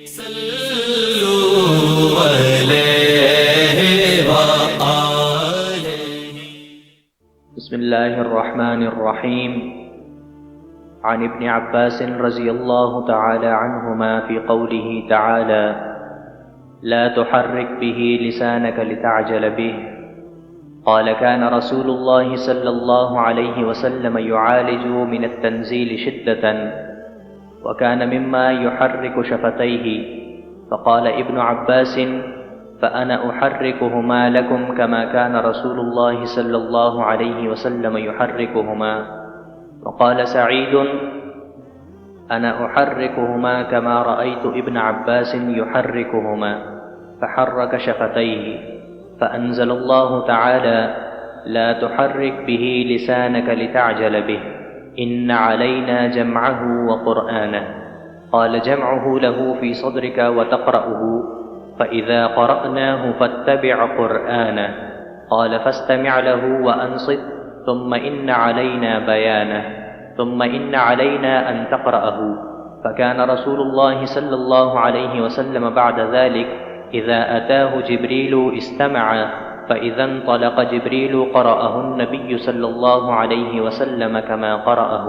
بسم الله الرحمن الرحيم. عن ابن عباس رضي الله تعالى عنهما في قوله تعالى: لا تحرك به لسانك لتعجل به. قال: كان رسول الله صلى الله عليه وسلم يعالج من التنزيل شدة، وكان مما يحرك شفتيه. فقال ابن عباس: فأنا أحركهما لكم كما كان رسول الله صلى الله عليه وسلم يحركهما. وقال سعيد: أنا أحركهما كما رأيت ابن عباس يحركهما. فحرك شفتيه، فأنزل الله تعالى: لا تحرك به لسانك لتعجل به، إن علينا جمعه وقرآنه. قال: جمعه له في صدرك وتقرأه، فإذا قرأناه فاتبع قرآنه. قال: فاستمع له وأنصت، ثم إن علينا بيانه، ثم إن علينا أن تقرأه. فكان رسول الله صلى الله عليه وسلم بعد ذلك إذا أتاه جبريل استمع، فإذا انطلق جبريل قرأه النبي صلی اللہ علیہ وسلم کما قرأه۔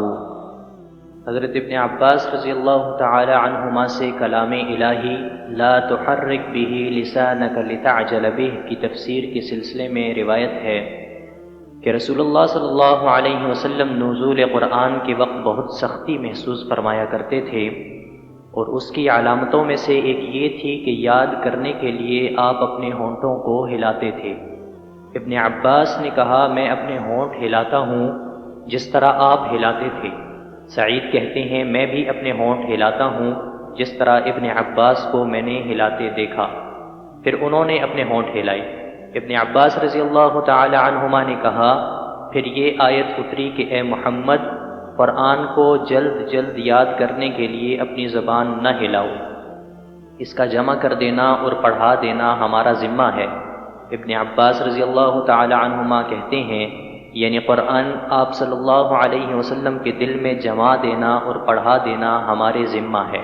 حضرت ابن عباس رضی اللہ تعالی عنہما سے کلام الہی لا تحرک به لسانک لتعجل به کی تفسیر کے سلسلے میں روایت ہے کہ رسول اللہ صلی اللہ علیہ وسلم نزول قرآن کے وقت بہت سختی محسوس فرمایا کرتے تھے، اور اس کی علامتوں میں سے ایک یہ تھی کہ یاد کرنے کے لیے آپ اپنے ہونٹوں کو ہلاتے تھے۔ ابن عباس نے کہا: میں اپنے ہونٹ ہلاتا ہوں جس طرح آپ ہلاتے تھے۔ سعید کہتے ہیں: میں بھی اپنے ہونٹ ہلاتا ہوں جس طرح ابن عباس کو میں نے ہلاتے دیکھا۔ پھر انہوں نے اپنے ہونٹ ہلائے۔ ابن عباس رضی اللہ تعالی عنہما نے کہا: پھر یہ آیت اتری کہ اے محمد، قرآن کو جلد جلد یاد کرنے کے لیے اپنی زبان نہ ہلاؤ، اس کا جمع کر دینا اور پڑھا دینا ہمارا ذمہ ہے۔ ابن عباس رضی اللہ تعالی عنہما کہتے ہیں یعنی قرآن آپ صلی اللہ علیہ وسلم کے دل میں جما دینا اور پڑھا دینا ہمارے ذمہ ہے۔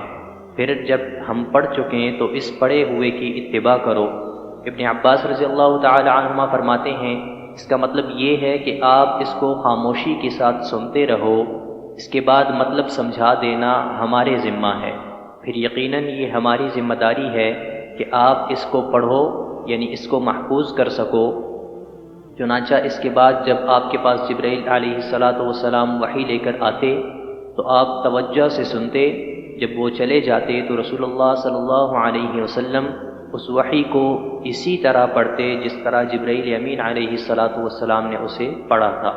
پھر جب ہم پڑھ چکیں تو اس پڑھے ہوئے کی اتباع کرو۔ ابن عباس رضی اللہ تعالی عنہما فرماتے ہیں اس کا مطلب یہ ہے کہ آپ اس کو خاموشی کے ساتھ سنتے رہو، اس کے بعد مطلب سمجھا دینا ہمارے ذمہ ہے۔ پھر یقیناً یہ ہماری ذمہ داری ہے کہ آپ اس کو پڑھو، یعنی اس کو محفوظ کر سکو۔ چنانچہ اس کے بعد جب آپ کے پاس جبرائیل علیہ السلام وحی لے کر آتے تو آپ توجہ سے سنتے، جب وہ چلے جاتے تو رسول اللہ صلی اللہ علیہ وسلم اس وحی کو اسی طرح پڑھتے جس طرح جبرائیل امین علیہ السلام نے اسے پڑھا تھا۔